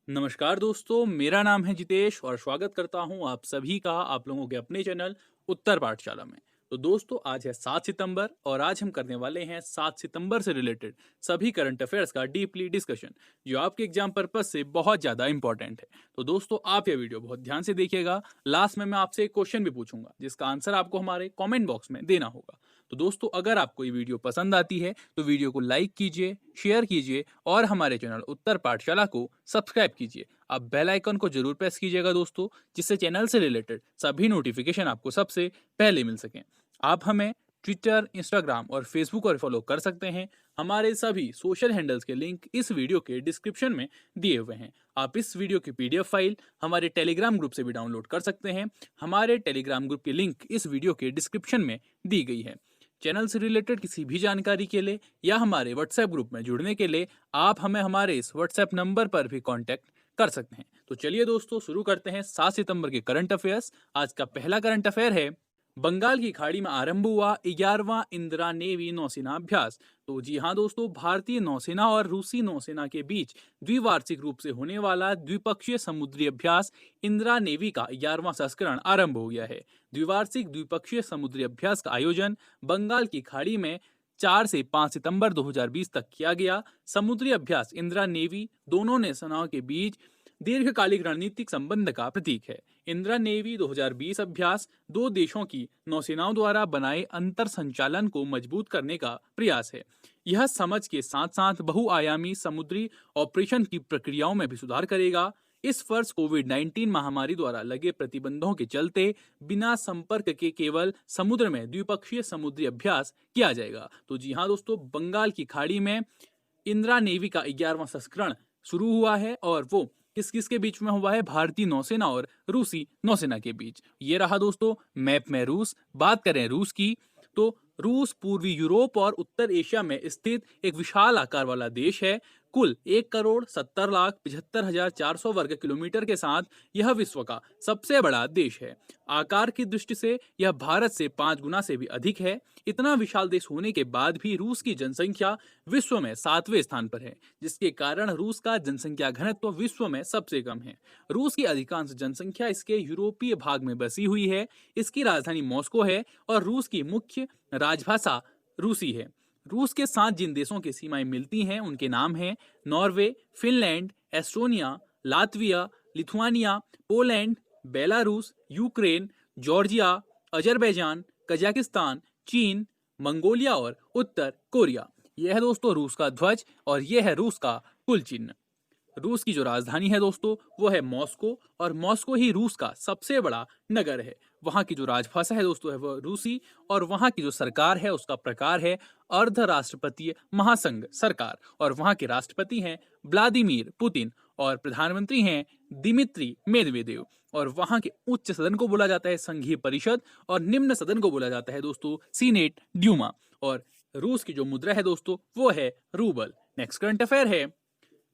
नमस्कार दोस्तों, मेरा नाम है जितेश और स्वागत करता हूं आप सभी का आप लोगों के अपने चैनल उत्तर पाठशाला में। तो दोस्तों, आज है 7 सितंबर और आज हम करने वाले हैं 7 सितंबर से रिलेटेड सभी करंट अफेयर्स का डीपली डिस्कशन, जो आपके एग्जाम पर्पज से बहुत ज़्यादा इंपॉर्टेंट है। तो दोस्तों, आप यह वीडियो बहुत ध्यान से देखिएगा। लास्ट में मैं आपसे एक क्वेश्चन भी पूछूंगा जिसका आंसर आपको हमारे कॉमेंट बॉक्स में देना होगा। तो दोस्तों, अगर आपको ये वीडियो पसंद आती है तो वीडियो को लाइक कीजिए, शेयर कीजिए और हमारे चैनल उत्तर पाठशाला को सब्सक्राइब कीजिए। आप बेल आइकन को जरूर प्रेस कीजिएगा दोस्तों, जिससे चैनल से रिलेटेड सभी नोटिफिकेशन आपको सबसे पहले मिल सकें। आप हमें ट्विटर, इंस्टाग्राम और फेसबुक पर फॉलो कर सकते हैं। हमारे सभी सोशल हैंडल्स के लिंक इस वीडियो के डिस्क्रिप्शन में दिए हुए हैं। आप इस वीडियो की पीडीएफ फाइल हमारे टेलीग्राम ग्रुप से भी डाउनलोड कर सकते हैं। हमारे टेलीग्राम ग्रुप की लिंक इस वीडियो के डिस्क्रिप्शन में दी गई है। चैनल से रिलेटेड किसी भी जानकारी के लिए या हमारे व्हाट्सएप ग्रुप में जुड़ने के लिए आप हमें हमारे इस व्हाट्सएप नंबर पर भी कांटेक्ट कर सकते हैं। तो चलिए दोस्तों, शुरू करते हैं 7 सितंबर के करंट अफेयर्स। आज का पहला करंट अफेयर है, बंगाल की खाड़ी में आरंभ हुआ 11वां इंदिरा नेवी नौसेना अभ्यास। तो जी हाँ दोस्तों, भारतीय नौसेना और रूसी नौसेना के बीच द्विवार्षिक रूप से होने वाला द्विपक्षीय समुद्री अभ्यास इंदिरा नेवी का 11वां संस्करण आरंभ हो गया है। द्विवार्षिक द्विपक्षीय समुद्री अभ्यास का आयोजन बंगाल की खाड़ी में 4 से 5 सितंबर 2020 तक किया गया। समुद्री अभ्यास इंदिरा नेवी दोनों नौसेनाओं के बीच दीर्घकालिक रणनीतिक संबंध का प्रतीक है। इंदिरा नेवी 2020 अभ्यास दो देशों की नौसेनाओं द्वारा बनाए अंतर संचालन को मजबूत करने का प्रयास है। यह समझ के साथ साथ बहुआयामी समुद्री ऑपरेशन की प्रक्रियाओं में भी सुधार करेगा। इस वर्ष कोविड-19 महामारी द्वारा लगे प्रतिबंधों के चलते बिना संपर्क के केवल समुद्र में द्विपक्षीय समुद्री अभ्यास किया जाएगा। तो जी हाँ दोस्तों, बंगाल की खाड़ी में इंदिरा नेवी का 11वां संस्करण शुरू हुआ है और वो किस किस के बीच में हुआ है? भारतीय नौसेना और रूसी नौसेना के बीच। ये रहा दोस्तों मैप में रूस। बात करें रूस की, तो रूस पूर्वी यूरोप और उत्तर एशिया में स्थित एक विशाल आकार वाला देश है। कुल 1,70,75,400 वर्ग किलोमीटर के साथ यह विश्व का सबसे बड़ा देश है। आकार की दृष्टि से यह भारत से 5 गुना से भी अधिक है। इतना विशाल देश होने के बाद भी रूस की जनसंख्या विश्व में 7वें स्थान पर है, जिसके कारण रूस का जनसंख्या घनत्व विश्व में सबसे कम है। रूस की अधिकांश जनसंख्या इसके यूरोपीय भाग में बसी हुई है। इसकी राजधानी मॉस्को है और रूस की मुख्य राजभाषा रूसी है। रूस के साथ जिन देशों की सीमाएं मिलती हैं उनके नाम हैं Norway, Finland, Estonia, Latvia, Lithuania, Poland, Belarus, Ukraine, Georgia, Azerbaijan, Kazakhstan, चीन, मंगोलिया और उत्तर कोरिया। यह है दोस्तों रूस का ध्वज और यह है रूस का कुल चिन्ह। रूस की जो राजधानी है दोस्तों वो है मॉस्को और मॉस्को ही रूस का सबसे बड़ा नगर है। वहाँ की जो राजभाषा है दोस्तों है वो रूसी और वहाँ की जो सरकार है उसका प्रकार है अर्ध राष्ट्रपतीय महासंघ सरकार और वहाँ के राष्ट्रपति हैं व्लादिमीर पुतिन और प्रधानमंत्री हैं दिमित्री मेदवेदेव। और वहाँ के उच्च सदन को बोला जाता है संघीय परिषद और निम्न सदन को बोला जाता है दोस्तों सीनेट ड्यूमा। और रूस की जो मुद्रा है दोस्तों वो है रूबल। नेक्स्ट करंट अफेयर है,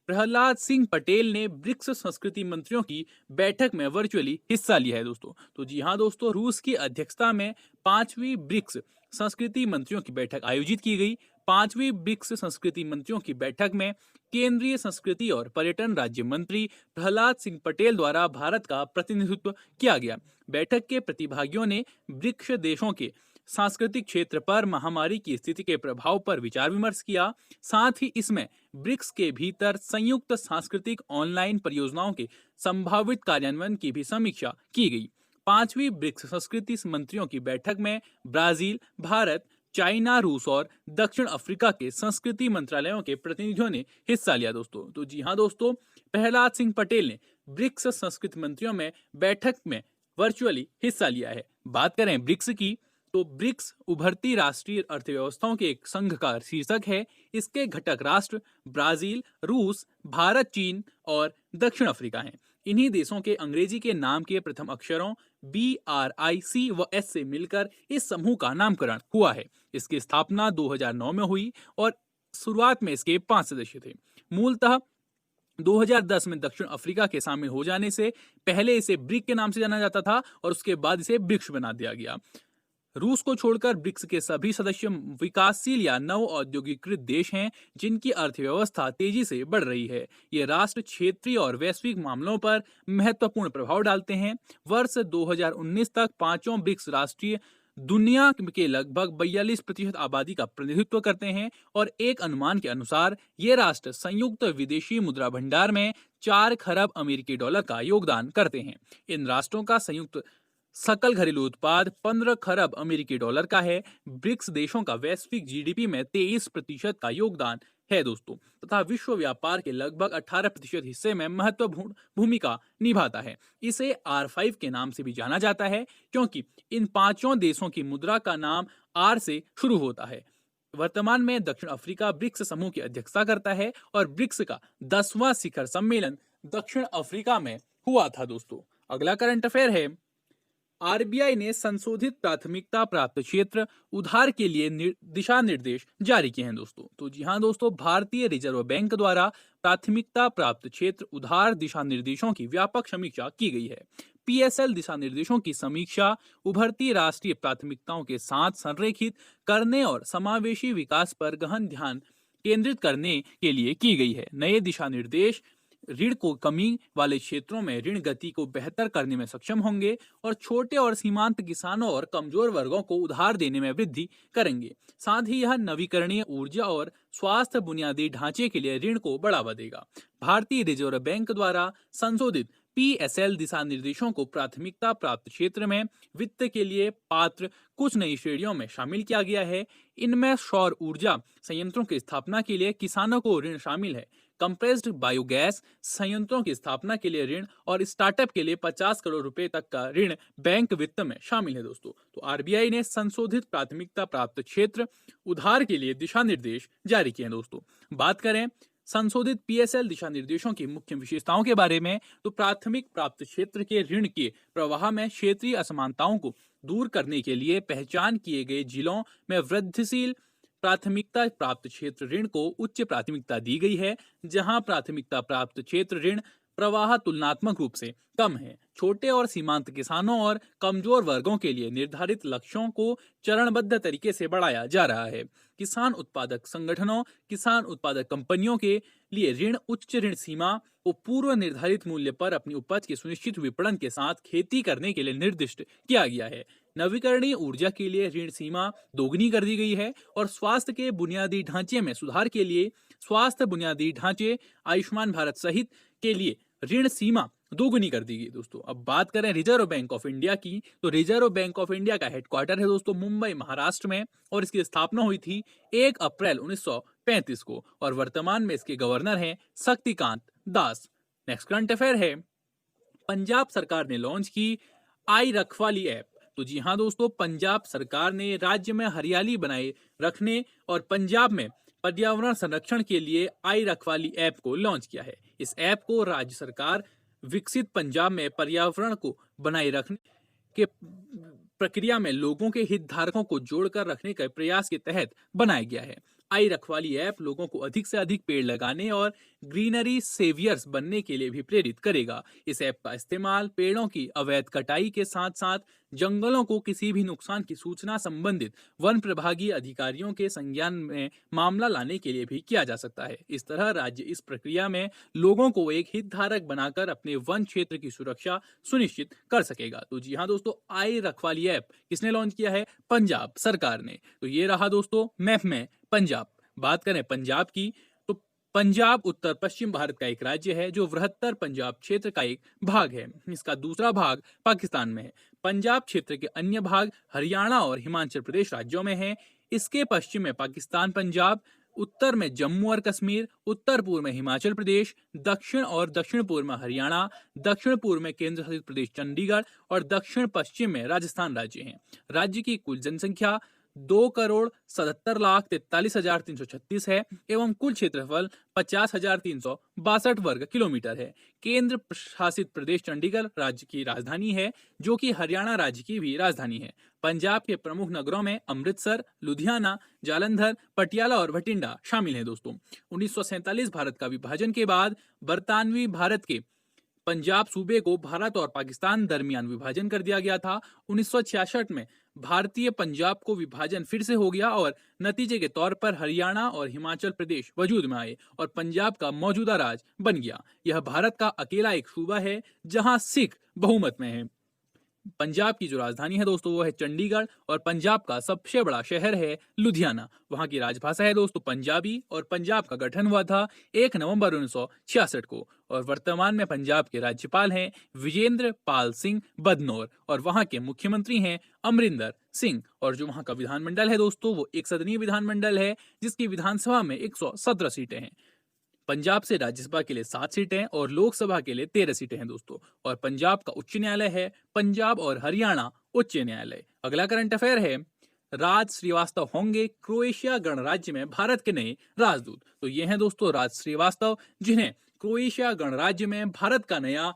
प्रहलाद सिंह पटेल ने ब्रिक्स संस्कृति मंत्रियों की बैठक में वर्चुअली हिस्सा लिया है दोस्तों। तो जी हाँ दोस्तों, रूस की अध्यक्षता में 5वीं ब्रिक्स संस्कृति मंत्रियों की बैठक आयोजित की गई। 5वीं ब्रिक्स संस्कृति मंत्रियों की बैठक में केंद्रीय संस्कृति और पर्यटन राज्य मंत्री प्रहलाद सिंह पटेल द्वारा भारत का प्रतिनिधित्व किया गया। बैठक के प्रतिभागियों ने ब्रिक्स देशों के सांस्कृतिक क्षेत्र पर महामारी की स्थिति के प्रभाव पर विचार विमर्श किया। साथ ही इसमें ब्रिक्स के भीतर संयुक्त सांस्कृतिक ऑनलाइन परियोजनाओं के संभावित कार्यान्वयन की भी समीक्षा की गई। 5वीं ब्रिक्स संस्कृति मंत्रियों की बैठक में ब्राजील, भारत, चाइना, रूस और दक्षिण अफ्रीका के संस्कृति मंत्रालयों के प्रतिनिधियों ने हिस्सा लिया दोस्तों। तो जी हाँ दोस्तों, प्रहलाद सिंह पटेल ने ब्रिक्स संस्कृति मंत्रियों में बैठक में वर्चुअली हिस्सा लिया है। बात करें ब्रिक्स की, तो ब्रिक्स उभरती राष्ट्रीय अर्थव्यवस्थाओं के एक संघ का शीर्षक है। इसके घटक राष्ट्र ब्राजील, रूस, भारत, चीन और दक्षिण अफ्रीका हैं। इन्हीं देशों के अंग्रेजी के नाम के प्रथम अक्षरों BRIC व S से मिलकर इस समूह का नामकरण हुआ है। इसकी स्थापना 2009 में हुई और शुरुआत में इसके 5 सदस्य थे। मूलतः 2010 में दक्षिण अफ्रीका के शामिल हो जाने से पहले इसे ब्रिक के नाम से जाना जाता था और उसके बाद इसे ब्रिक्स बना दिया गया। रूस को छोड़कर ब्रिक्स के सभी सदस्य विकासशील या नव औद्योगिकृत देश हैं जिनकी अर्थव्यवस्था तेजी से बढ़ रही है। ये राष्ट्र क्षेत्रीय और वैश्विक मामलों पर महत्वपूर्ण प्रभाव डालते हैं। वर्ष 2019 तक पांचों ब्रिक्स राष्ट्रीय दुनिया के लगभग 42% आबादी का प्रतिनिधित्व करते हैं और एक अनुमान के अनुसार ये राष्ट्र संयुक्त विदेशी मुद्रा भंडार में 4 खरब अमेरिकी डॉलर का योगदान करते हैं। इन राष्ट्रों का संयुक्त सकल घरेलू उत्पाद 15 खरब अमेरिकी डॉलर का है। ब्रिक्स देशों का वैश्विक जीडीपी में 23% का योगदान है दोस्तों, तथा विश्व व्यापार के लगभग 18% हिस्से में महत्वपूर्ण भूमिका निभाता है। इसे R5 के नाम से भी जाना जाता है क्योंकि इन पांचों देशों की मुद्रा का नाम R से शुरू होता है। वर्तमान में दक्षिण अफ्रीका ब्रिक्स समूह की अध्यक्षता करता है और ब्रिक्स का 10वां शिखर सम्मेलन दक्षिण अफ्रीका में हुआ था दोस्तों। अगला करंट अफेयर है, आरबीआई ने संशोधित प्राथमिकता प्राप्त क्षेत्र उधार के लिए दिशा निर्देश जारी किए हैं दोस्तों। तो जी हाँ दोस्तों, भारतीय रिजर्व बैंक द्वारा प्राथमिकता प्राप्त क्षेत्र उधार दिशा निर्देशों की व्यापक समीक्षा की गई है। पीएसएल दिशा निर्देशों की समीक्षा उभरती राष्ट्रीय प्राथमिकताओं के साथ संरेखित करने और समावेशी विकास पर गहन ध्यान केंद्रित करने के लिए की गई है। नए दिशा निर्देश ऋण को कमी वाले क्षेत्रों में ऋण गति को बेहतर करने में सक्षम होंगे और छोटे और सीमांत किसानों और कमजोर वर्गों को उधार देने में वृद्धि करेंगे। साथ ही यह नवीकरणीय ऊर्जा और स्वास्थ्य बुनियादी ढांचे के लिए ऋण को बढ़ावा देगा। भारतीय रिजर्व बैंक द्वारा संशोधित पीएसएल दिशा निर्देशों को प्राथमिकता प्राप्त क्षेत्र में वित्त के लिए पात्र कुछ नई श्रेणियों में शामिल किया गया है। इनमें सौर ऊर्जा संयंत्रों की स्थापना के लिए किसानों को ऋण शामिल है। कंप्रेस्ड बायोगैस संयंत्रों की स्थापना के लिए ऋण और स्टार्टअप के लिए 50 करोड़ रुपए तक का ऋण बैंक वित्त में शामिल है दोस्तों। तो आरबीआई ने संशोधित प्राथमिकता प्राप्त क्षेत्र उधार के लिए दिशा निर्देश जारी किए हैं दोस्तों। बात करें संशोधित पीएसएल दिशा निर्देशों की मुख्य विशेषताओं के बारे में, तो प्राथमिक प्राप्त क्षेत्र के ऋण के प्रवाह में क्षेत्रीय असमानताओं को दूर करने के लिए पहचान किए गए जिलों में वृद्धिशील प्राथमिकता प्राप्त क्षेत्र ऋण को उच्च प्राथमिकता दी गई है, जहां प्राथमिकता प्राप्त क्षेत्र ऋण प्रवाह तुलनात्मक रूप से कम है। छोटे और सीमांत किसानों और कमजोर वर्गों के लिए निर्धारित लक्ष्यों को चरणबद्ध तरीके से बढ़ाया जा रहा है। किसान उत्पादक संगठनों, किसान उत्पादक कंपनियों के लिए ऋण उच्च ऋण सीमा को पूर्व निर्धारित मूल्य पर अपनी उपज के सुनिश्चित विपणन के साथ खेती करने के लिए निर्दिष्ट किया गया है। नवीकरणीय ऊर्जा के लिए ऋण सीमा दोगुनी कर दी गई है और स्वास्थ्य के बुनियादी ढांचे में सुधार के लिए स्वास्थ्य बुनियादी ढांचे, आयुष्मान भारत सहित के लिए ऋण सीमा दोगुनी कर दी गई दोस्तों। अब बात करें रिजर्व बैंक ऑफ इंडिया की, तो रिजर्व बैंक ऑफ इंडिया का हेडक्वार्टर है दोस्तों मुंबई महाराष्ट्र में और इसकी स्थापना हुई थी 1 अप्रैल 1935 को और वर्तमान में इसके गवर्नर हैं Shaktikanta Das. Next current affair है, पंजाब सरकार ने लॉन्च की आई रखवाली ऐप। तो जी हाँ दोस्तों, पंजाब सरकार ने राज्य में हरियाली बनाए रखने और पंजाब में पर्यावरण संरक्षण के लिए आई रखवाली ऐप को लॉन्च किया है। इस ऐप को राज्य सरकार विकसित पंजाब में पर्यावरण को बनाए रखने के प्रक्रिया में लोगों के हितधारकों को जोड़कर रखने के प्रयास के तहत बनाया गया है। आई रखवाली ऐप लोगों को अधिक से अधिक पेड़ लगाने और ग्रीनरी सेवियर्स बनने के लिए भी प्रेरित करेगा। इस ऐप का इस्तेमाल पेड़ों की अवैध कटाई के साथ साथ जंगलों को किसी भी नुकसान की सूचना संबंधित वन प्रभागीय अधिकारियों के संज्ञान में मामला लाने के लिए भी किया जा सकता है। इस तरह राज्य इस प्रक्रिया में लोगों को एक हितधारक बनाकर अपने वन क्षेत्र की सुरक्षा सुनिश्चित कर सकेगा। तो जी हाँ दोस्तों, आई रखवाली ऐप किसने लॉन्च किया है? पंजाब सरकार ने। तो ये रहा दोस्तों मैप में पंजाब। बात करें पंजाब की, तो पंजाब उत्तर पश्चिम भारत का एक राज्य है जो बृहत्तर पंजाब क्षेत्र का एक भाग है। इसका दूसरा भाग पाकिस्तान में है। पंजाब क्षेत्र के अन्य भाग हरियाणा और हिमाचल प्रदेश राज्यों में है। इसके पश्चिम में पाकिस्तान पंजाब, उत्तर में जम्मू और कश्मीर, उत्तर पूर्व में हिमाचल प्रदेश, दक्षिण और दक्षिण पूर्व में हरियाणा, दक्षिण पूर्व में केंद्र शासित प्रदेश चंडीगढ़ और दक्षिण पश्चिम में राजस्थान राज्य हैं। राज्य की कुल जनसंख्या 2,47,43,336 है एवं कुल क्षेत्रफल 50,362 वर्ग किलोमीटर है। केंद्र शासित प्रदेश चंडीगढ़ राज्य की राजधानी है, जो कि हरियाणा राज्य की भी राजधानी है। पंजाब के प्रमुख नगरों में अमृतसर, लुधियाना, जालंधर, पटियाला और भटिंडा शामिल हैं दोस्तों। 1947 भारत का विभाजन के बाद बरतानवी भारत के पंजाब सूबे को भारत और पाकिस्तान दरमियान विभाजन कर दिया गया था। 1966 में भारतीय पंजाब को विभाजन फिर से हो गया और नतीजे के तौर पर हरियाणा और हिमाचल प्रदेश वजूद में आए और पंजाब का मौजूदा राज बन गया। यह भारत का अकेला एक सूबा है जहां सिख बहुमत में है। पंजाब की जो राजधानी है दोस्तों वो है चंडीगढ़ और पंजाब का सबसे बड़ा शहर है लुधियाना। वहां की राजभाषा है दोस्तों पंजाबी और पंजाब का गठन हुआ था 1 नवंबर 1966 को और वर्तमान में पंजाब के राज्यपाल हैं विजेंद्र पाल सिंह बदनौर और वहां के मुख्यमंत्री हैं अमरिंदर सिंह। और जो वहां का विधानमंडल है दोस्तों वो एक सदनीय विधानमंडल है जिसकी विधानसभा में 117 सीटें हैं। पंजाब से राज्यसभा के लिए 7 सीटें और लोकसभा के लिए 13 सीटें हैं दोस्तों। और पंजाब का उच्च न्यायालय है पंजाब और हरियाणा उच्च न्यायालय। अगला करंट अफेयर है, राज श्रीवास्तव होंगे क्रोएशिया गणराज्य में भारत के नए राजदूत। तो ये हैं दोस्तों राज श्रीवास्तव जिन्हें क्रोएशिया गणराज्य में भारत का नया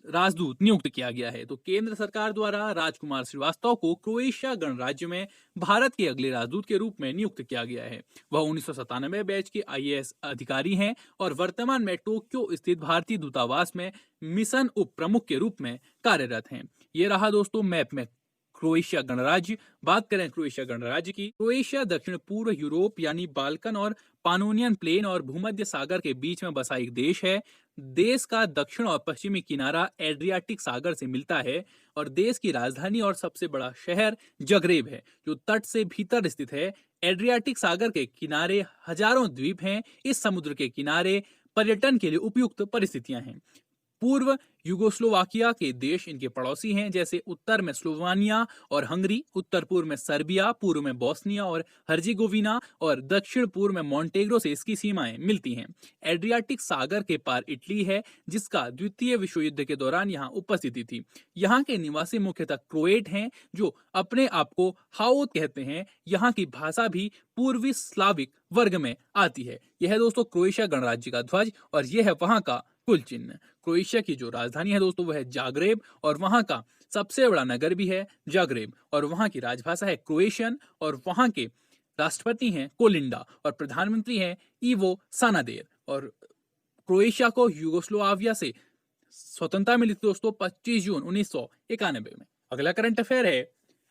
राजदूत नियुक्त किया गया है। तो केंद्र सरकार द्वारा राजकुमार श्रीवास्तव को क्रोएशिया गणराज्य में भारत के अगले राजदूत के रूप में नियुक्त किया गया है। वह 1997 बैच के आईएएस अधिकारी हैं और वर्तमान में टोक्यो स्थित भारतीय दूतावास में मिशन उप प्रमुख के रूप में कार्यरत हैं। ये रहा दोस्तों मैप में क्रोएशिया गणराज्य। बात करें क्रोएशिया गणराज्य की, क्रोएशिया दक्षिण पूर्व यूरोप यानी बाल्कन और पानोनियन प्लेन और भूमध्य सागर के बीच में बसा एक देश है। देश का दक्षिण और पश्चिमी किनारा एड्रियाटिक सागर से मिलता है और देश की राजधानी और सबसे बड़ा शहर जगरेब है जो तट से भीतर स्थित है। एड्रियाटिक सागर के किनारे हजारों द्वीप हैं। इस समुद्र के किनारे पर्यटन के लिए उपयुक्त परिस्थितियां हैं। पूर्व यूगोस्लोवाकिया के देश इनके पड़ोसी हैं जैसे उत्तर में स्लोवानिया और हंगरी, उत्तर पूर्व में सर्बिया, पूर्व में बोस्निया और हर्जेगोविना और दक्षिण पूर्व में मॉन्टेग्रो से इसकी सीमाएं मिलती हैं। एड्रियाटिक सागर के पार इटली है जिसका द्वितीय विश्व युद्ध के दौरान यहाँ उपस्थिति थी। यहाँ के निवासी मुख्यतः क्रोएट हैं जो अपने आप को हाओत कहते हैं। यहाँ की भाषा भी पूर्वी स्लाविक वर्ग में आती है। यह है दोस्तों क्रोएशिया गणराज्य का ध्वज और यह है वहां का कुल चिन्ह। क्रोएशिया की जो राजधानी है दोस्तों वह है जाग्रेब और वहां का सबसे बड़ा नगर भी है जाग्रेब और वहां की राजभाषा है क्रोएशियन और वहां के राष्ट्रपति हैं कोलिंडा और प्रधानमंत्री हैं इवो सानादेर। और क्रोएशिया को यूगोस्लाविया से स्वतंत्रता मिली थी दोस्तों 25 जून 1991 में। अगला करंट अफेयर है,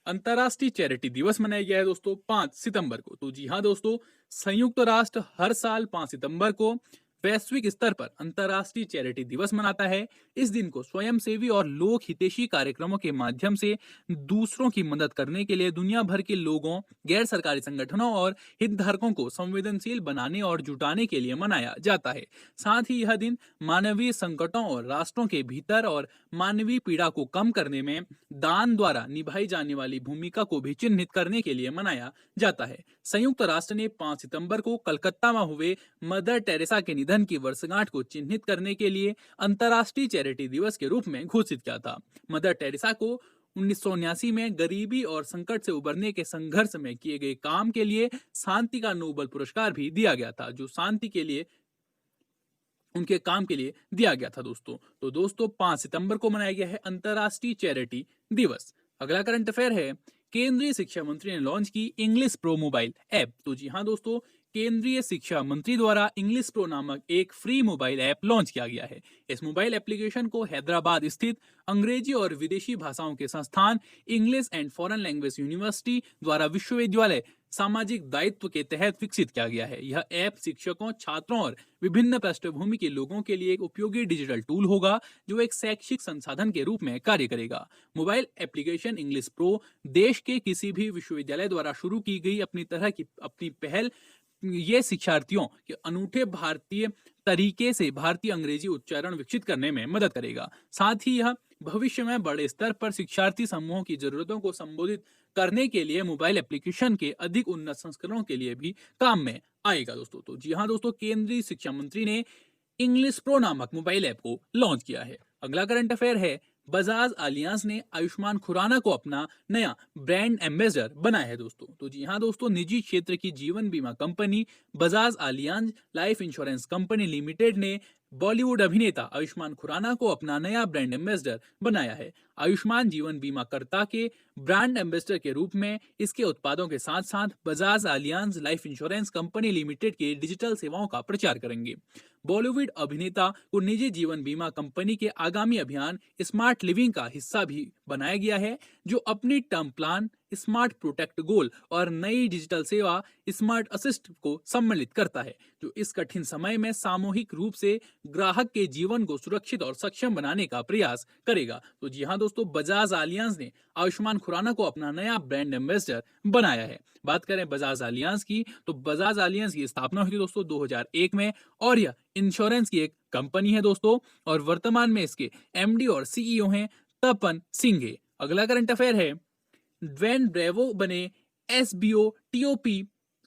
अंतर्राष्ट्रीय चैरिटी दिवस मनाया गया है दोस्तों 5 सितंबर को। तो जी हाँ दोस्तों, संयुक्त राष्ट्र हर साल 5 सितंबर को वैश्विक स्तर पर अंतर्राष्ट्रीय चैरिटी दिवस मनाता है। इस दिन को स्वयंसेवी और लोक हितैषी कार्यक्रमों के माध्यम से दूसरों की मदद करने के लिए दुनिया भर के लोगों, गैर सरकारी संगठनों और हितधारकों को संवेदनशील बनाने और जुटाने के लिए मनाया जाता है। साथ ही यह दिन मानवीय संकटों और राष्ट्रों के भीतर और मानवीय पीड़ा को कम करने में दान द्वारा निभाई जाने वाली भूमिका को भी चिन्हित करने के लिए मनाया जाता है। संयुक्त राष्ट्र ने 5 सितंबर को कलकत्ता में हुए मदर टेरेसा के निधन की वर्षगांठ को चिन्हित करने के लिए अंतर्राष्ट्रीय चैरिटी दिवस के रूप में घोषित किया था। मदर टेरेसा को 1979 में गरीबी और संकट से उबरने के संघर्ष में किए गए काम के लिए शांति का नोबेल पुरस्कार भी दिया गया था, जो शांति के लिए उनके काम के लिए दिया गया था दोस्तों। तो दोस्तों 5 सितंबर को मनाया गया है अंतर्राष्ट्रीय चैरिटी दिवस। अगला करंट अफेयर है, केंद्रीय शिक्षा मंत्री ने लॉन्च की इंग्लिश प्रो मोबाइल ऐप। तो जी हाँ दोस्तों, केंद्रीय शिक्षा मंत्री द्वारा इंग्लिश प्रो नामक एक फ्री मोबाइल ऐप लॉन्च किया गया है। इस मोबाइल एप्लीकेशन को हैदराबाद स्थित अंग्रेजी और विदेशी भाषाओं के संस्थान English and foreign language university द्वारा विश्वविद्यालय सामाजिक दायित्व के तहत विकसित किया गया है। यह ऐप शिक्षकों, छात्रों और विभिन्न पृष्ठभूमि के लोगों के लिए एक उपयोगी डिजिटल टूल होगा जो एक शैक्षिक संसाधन के रूप में कार्य करेगा। मोबाइल एप्लीकेशन इंग्लिश प्रो देश के किसी भी विश्वविद्यालय द्वारा शुरू की गई अपनी पहल ये शिक्षार्थियों के अनूठे भारतीय तरीके से भारतीय अंग्रेजी उच्चारण विकसित करने में मदद करेगा। साथ ही यह भविष्य में बड़े स्तर पर शिक्षार्थी समूहों की जरूरतों को संबोधित करने के लिए मोबाइल एप्लीकेशन के अधिक उन्नत संस्करणों के लिए भी काम में आएगा दोस्तों। तो जी हाँ दोस्तों, केंद्रीय शिक्षा मंत्री ने इंग्लिश प्रो नामक मोबाइल ऐप को लॉन्च किया है। अगला करंट अफेयर है, बजाज आलियांज ने आयुष्मान खुराना को अपना नया ब्रांड एम्बेसडर बनाया है दोस्तों। तो जी हाँ दोस्तों, निजी क्षेत्र की जीवन बीमा company Bajaj Allianz life insurance company limited ने बॉलीवुड अभिनेता आयुष्मान खुराना को अपना नया ब्रांड एम्बेसडर बनाया है। आयुष्मान जीवन बीमा कर्ता के ब्रांड एम्बेसडर के रूप में इसके उत्पादों के साथ साथ Bajaj Allianz life insurance company limited के डिजिटल सेवाओं का प्रचार करेंगे। बॉलीवुड अभिनेता को निजी जीवन बीमा कंपनी के आगामी अभियान स्मार्ट लिविंग का हिस्सा भी बनाया गया है, जो अपनी टर्म प्लान, स्मार्ट प्रोटेक्ट गोल और नई डिजिटल सेवा स्मार्ट असिस्ट को सम्मिलित करता है, जो इस कठिन समय में सामूहिक रूप से ग्राहक के जीवन को सुरक्षित और सक्षम बनाने का प्रयास करेगा। तो जी हाँ दोस्तों, बजाज आलियांज ने आयुष्मान खुराना को अपना नया ब्रांड एम्बेसडर बनाया है। बात करें बजाज आलियांज की, तो बजाज आलियांज की स्थापना हुई थी दोस्तों 2001 में, और यह इंश्योरेंस की एक कंपनी है दोस्तों, और वर्तमान में इसके एमडी और सीईओ हैं तपन सिंघे। अगला करंट अफेयर है, ड्वेन ब्रेवो बने SBO TOP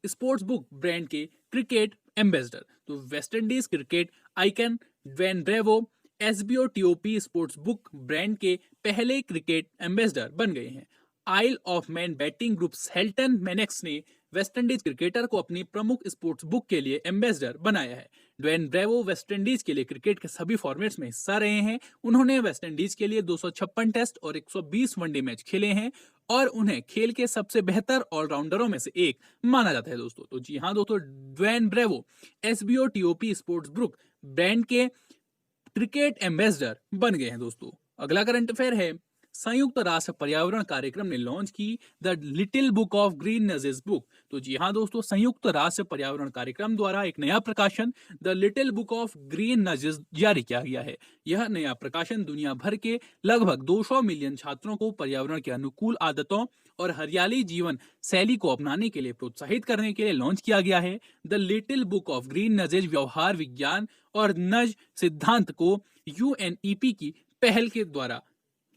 sports book brand के क्रिकेट एम्बेसडर। तो West Indies cricket icon Dwayne Bravo SBO TOP sports book brand के पहले क्रिकेट एम्बेसडर बन गए हैं। Isle of Man betting group Celton Manx ने वेस्ट इंडीज क्रिकेटर को अपनी प्रमुख स्पोर्ट्स बुक के लिए एम्बेसडर बनाया है। ड्वेन ब्रेवो वेस्ट इंडीज के लिए क्रिकेट के सभी फॉर्मेट्स में हिस्सा रहे हैं। उन्होंने वेस्ट इंडीज के लिए 256 टेस्ट और 120 वनडे मैच खेले हैं, और उन्हें खेल के सबसे बेहतर ऑलराउंडरों में से एक माना जाता है दोस्तों। तो जी हाँ दोस्तों, Dwayne Bravo SBO TOP sports book brand के क्रिकेट एम्बेसडर बन गए हैं दोस्तों। अगला करंट अफेयर है, संयुक्त राष्ट्र पर्यावरण कार्यक्रम ने लॉन्च की the little book of green nudges book. तो जी हाँ दोस्तों, संयुक्त राष्ट्र पर्यावरण कार्यक्रम द्वारा एक नया प्रकाशन the little book of green nudges जारी किया गया है। यह नया प्रकाशन दुनिया भर के लगभग 200 मिलियन छात्रों को पर्यावरण के अनुकूल आदतों और हरियाली जीवन शैली को अपनाने के लिए प्रोत्साहित करने के लिए लॉन्च किया गया है। The little book of green nudges व्यवहार विज्ञान और नज सिद्धांत को यूएनईपी की पहल के द्वारा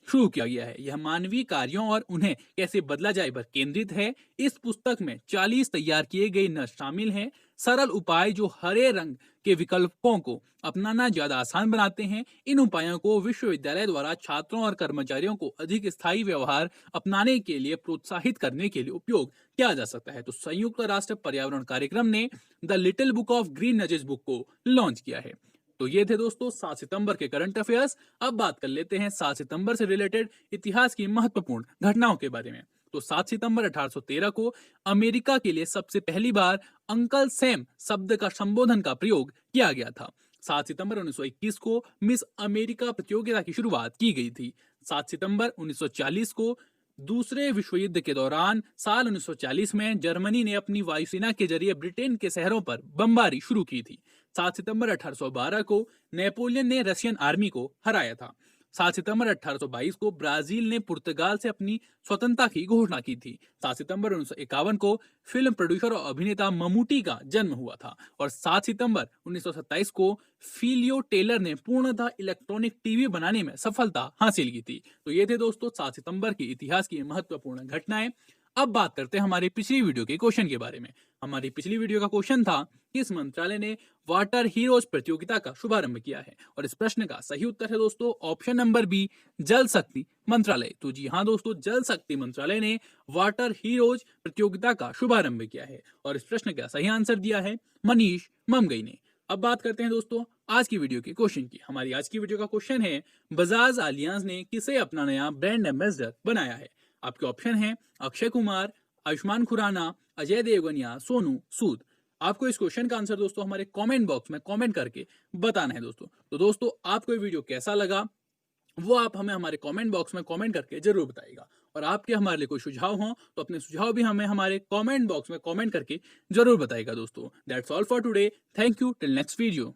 शुरू किया गया है। यह मानवीय कार्यों और उन्हें कैसे बदला जाए पर केंद्रित है। इस पुस्तक में 40 तैयार किए गए नज शामिल हैं, सरल उपाय जो हरे रंग के विकल्पों को अपनाना ज्यादा आसान बनाते हैं। इन उपायों को विश्वविद्यालय द्वारा छात्रों और कर्मचारियों को अधिक स्थायी व्यवहार अपनाने के लिए प्रोत्साहित करने के लिए उपयोग किया जा सकता है। तो संयुक्त राष्ट्र पर्यावरण कार्यक्रम ने the little book of green nudges book को लॉन्च किया है। तो ये थे दोस्तों 7 सितंबर के करंट अफेयर्स। अब बात कर लेते हैं 7 सितंबर से रिलेटेड इतिहास की महत्वपूर्ण घटनाओं के बारे में। तो 7 सितंबर 1813 को अमेरिका के लिए सबसे पहली बार अंकल सैम शब्द का संबोधन का प्रयोग किया गया था। 7 सितंबर 1921 को मिस अमेरिका प्रतियोगिता की शुरुआत की गई थी। 7 सितंबर 1940 को दूसरे विश्व युद्ध के दौरान साल 1940 में जर्मनी ने अपनी वायुसेना के जरिए ब्रिटेन के शहरों पर बमबारी शुरू की थी। 7 सितंबर 1812 को नेपोलियन ने रशियन आर्मी को हराया था। 7 सितंबर 1822 को ब्राजील ने पुर्तगाल से अपनी स्वतंत्रता की घोषणा की थी। 7 सितंबर 1951 को फिल्म प्रोड्यूसर और अभिनेता ममूटी का जन्म हुआ था। और 7 सितंबर 1927 को फिलियो टेलर ने पूर्णतः इलेक्ट्रॉनिक टीवी बनाने में सफलता हासिल की थी। तो ये थे दोस्तों 7 सितंबर के इतिहास की महत्वपूर्ण घटनाएं। अब बात करते हैं हमारे पिछली वीडियो के क्वेश्चन के बारे में। हमारी पिछली वीडियो का क्वेश्चन था, किस मंत्रालय ने वाटर हीरोज प्रतियोगिता का शुभारंभ किया है? और इस प्रश्न का सही उत्तर है दोस्तों ऑप्शन नंबर बी, जल शक्ति मंत्रालय। तो जी हाँ दोस्तों, जल शक्ति मंत्रालय ने वाटर हीरोज प्रतियोगिता का शुभारंभ किया है। और इस प्रश्न का सही आंसर दिया है मनीष ममगई ने। अब बात करते हैं दोस्तों आज की वीडियो के क्वेश्चन की। हमारी आज की वीडियो का क्वेश्चन है, बजाज आलियांज ने किसे अपना नया ब्रांड एम्बेसडर बनाया है? आपके ऑप्शन हैं अक्षय कुमार, आयुष्मान खुराना, अजय देवगन या सोनू सूद। आपको इस क्वेश्चन का आंसर दोस्तों हमारे कमेंट बॉक्स में कमेंट करके बताना है दोस्तों। तो दोस्तों आपको ये वीडियो कैसा लगा वो आप हमें हमारे कमेंट बॉक्स में कमेंट करके जरूर बताइएगा। और आपके हमारे लिए कोई सुझाव हो तो अपने सुझाव भी हमें हमारे कमेंट बॉक्स में कमेंट करके जरूर बताइएगा दोस्तों। That's all for today. Thank you. Till next video.